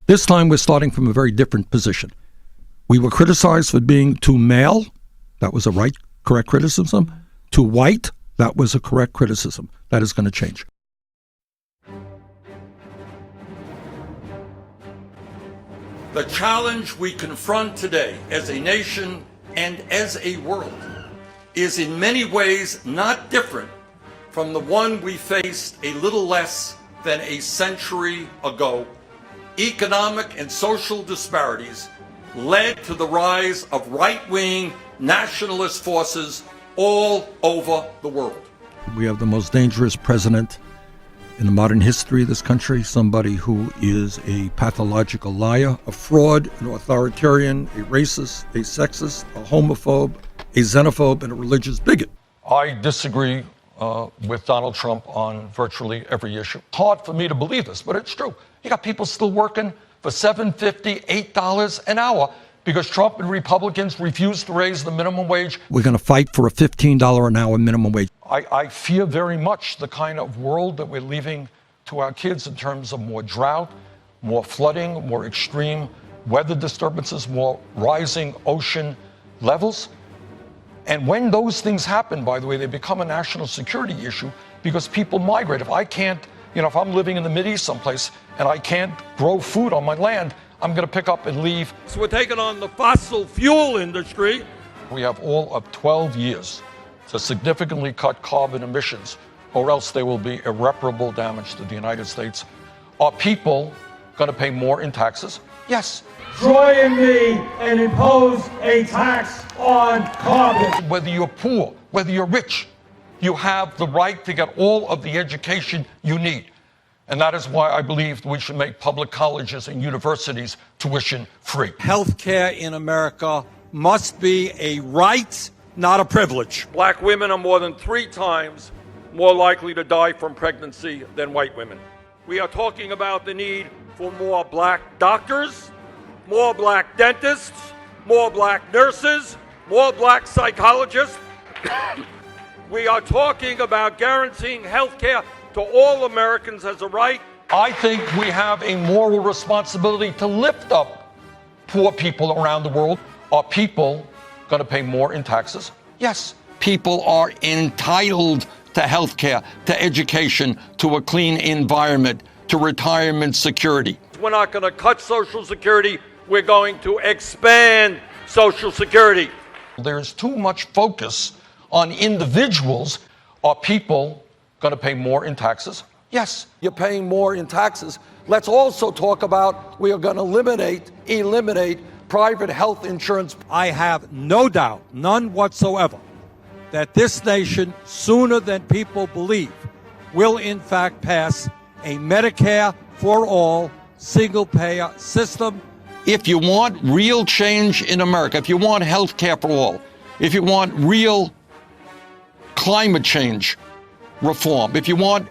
This time we're starting from a very different position. We were criticized for being too male. That was a correct criticism. Too white. That was a correct criticism. That is going to change. The challenge we confront today as a nation and as a world is in many ways not different from the one we faced a little less than a century ago. Economic and social disparities led to the rise of right-wing nationalist forces all over the world. We have the most dangerous president in the modern history of this country, somebody who is a pathological liar, a fraud, an authoritarian, a racist, a sexist, a homophobe, a xenophobe, and a religious bigot. I disagree with Donald Trump on virtually every issue. It's hard for me to believe this, but it's true. You got people still working for $7.50, $8 an hour because Trump and Republicans refuse to raise the minimum wage. We're going to fight for a $15 an hour minimum wage. I fear very much the kind of world that we're leaving to our kids in terms of more drought, more flooding, more extreme weather disturbances, more rising ocean levels. And when those things happen, by the way, they become a national security issue because people migrate. If I can't, if I'm living in the Mideast someplace and I can't grow food on my land, I'm going to pick up and leave. So we're taking on the fossil fuel industry. We have all of 12 years to significantly cut carbon emissions, or else there will be irreparable damage to the United States. Are people going to pay more in taxes? Yes. Join me and impose a tax on carbon. Whether you're poor, whether you're rich, you have the right to get all of the education you need. And that is why I believe we should make public colleges and universities tuition free. Healthcare in America must be a right, not a privilege. Black women are more than 3 times more likely to die from pregnancy than white women. We are talking about the need for more black doctors, more black dentists, more black nurses, more black psychologists. We are talking about guaranteeing health care to all Americans as a right. I think we have a moral responsibility to lift up poor people around the world. Are people going to pay more in taxes? Yes. People are entitled to health care, to education, to a clean environment, to retirement security. We're not going to cut Social Security. We're going to expand Social Security. There's too much focus on individuals. Are people going to pay more in taxes? Yes, you're paying more in taxes. Let's also talk about we are going to eliminate private health insurance. I have no doubt, none whatsoever, that this nation, sooner than people believe, will in fact pass a Medicare for all single-payer system. If you want real change in America, if you want health care for all, if you want real climate change reform, if you want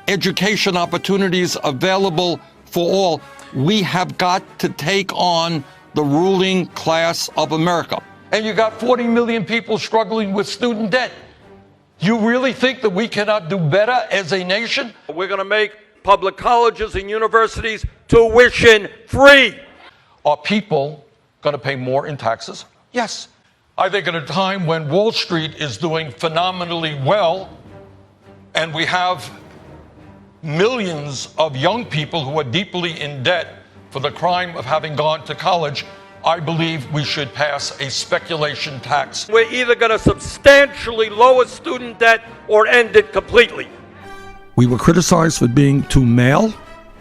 education opportunities available for all, we have got to take on the ruling class of America. And you got 40 million people struggling with student debt. You really think that we cannot do better as a nation? We're going to make public colleges and universities tuition free. Are people going to pay more in taxes? Yes. I think at a time when Wall Street is doing phenomenally well, and we have millions of young people who are deeply in debt for the crime of having gone to college, I believe we should pass a speculation tax. We're either going to substantially lower student debt or end it completely. We were criticized for being too male.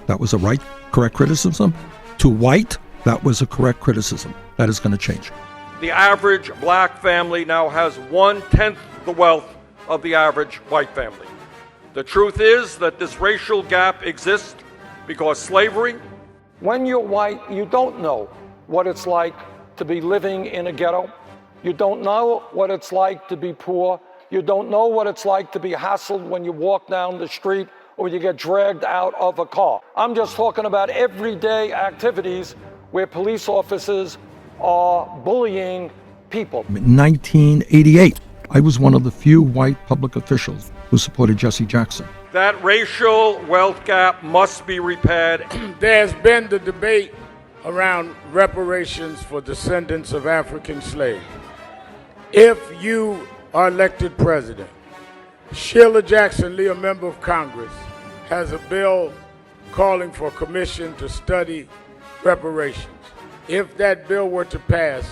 That was a correct criticism. Too white. That was a correct criticism. That is going to change. The average black family now has 1/10 the wealth of the average white family. The truth is that this racial gap exists because slavery. When you're white, you don't know what it's like to be living in a ghetto. You don't know what it's like to be poor. You don't know what it's like to be hassled when you walk down the street or you get dragged out of a car. I'm just talking about everyday activities where police officers are bullying people. In 1988, I was one of the few white public officials who supported Jesse Jackson. That racial wealth gap must be repaired. There's been the debate around reparations for descendants of African slaves. If you are elected president, Sheila Jackson Lee, a member of Congress, has a bill calling for a commission to study reparations. If that bill were to pass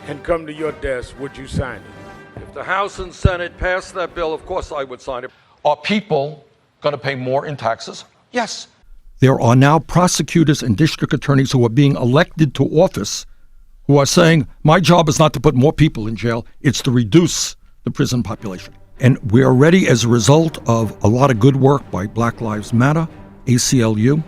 and come to your desk, would you sign it? If the House and Senate pass that bill, of course I would sign it. Are people going to pay more in taxes? Yes. There are now prosecutors and district attorneys who are being elected to office who are saying, my job is not to put more people in jail, it's to reduce the prison population. And we are ready as a result of a lot of good work by Black Lives Matter, ACLU,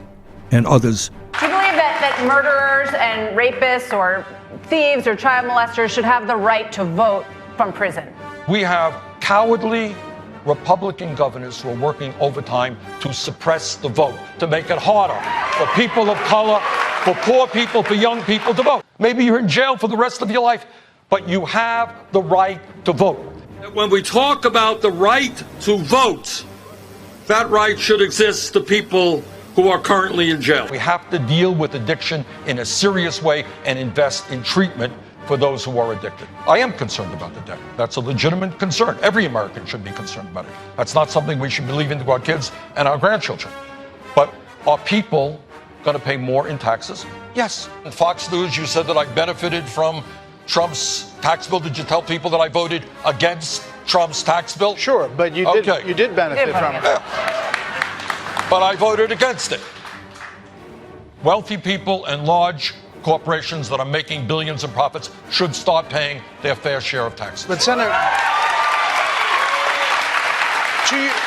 and others. Do you believe that murderers and rapists or thieves or child molesters should have the right to vote from prison? We have cowardly Republican governors who are working overtime to suppress the vote, to make it harder for people of color, for poor people, for young people to vote. Maybe you're in jail for the rest of your life, but you have the right to vote. When we talk about the right to vote, that right should exist to people who are currently in jail. We have to deal with addiction in a serious way and invest in treatment for those who are addicted. I am concerned about the debt. That's a legitimate concern. Every American should be concerned about it. That's not something we should be leaving to our kids and our grandchildren. But are people going to pay more in taxes? Yes. In Fox News, you said that I benefited from Trump's tax bill. Did you tell people that I voted against Trump's tax bill? Sure, but you did benefit from it. But I voted against it. Wealthy people and large corporations that are making billions in profits should start paying their fair share of taxes. But Senator,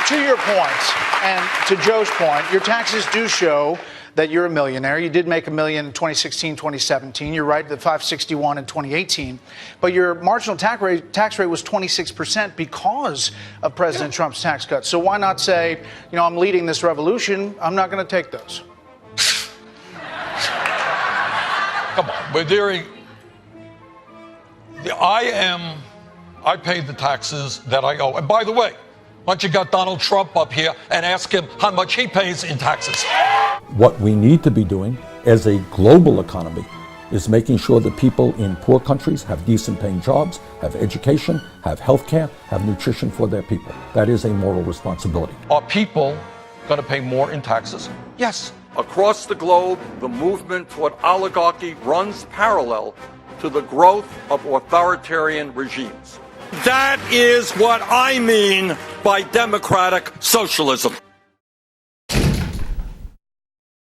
to your point, and to Joe's point, your taxes do show that you're a millionaire. You did make $1 million in 2016, 2017. You're right, the 561 in 2018. But your marginal tax rate was 26% because of President Trump's tax cuts. So why not say, I'm leading this revolution. I'm not going to take those. Come on, but I pay the taxes that I owe. And by the way, why don't you get Donald Trump up here and ask him how much he pays in taxes? What we need to be doing as a global economy is making sure that people in poor countries have decent paying jobs, have education, have health care, have nutrition for their people. That is a moral responsibility. Are people going to pay more in taxes? Yes. Across the globe, the movement toward oligarchy runs parallel to the growth of authoritarian regimes. That is what I mean by democratic socialism.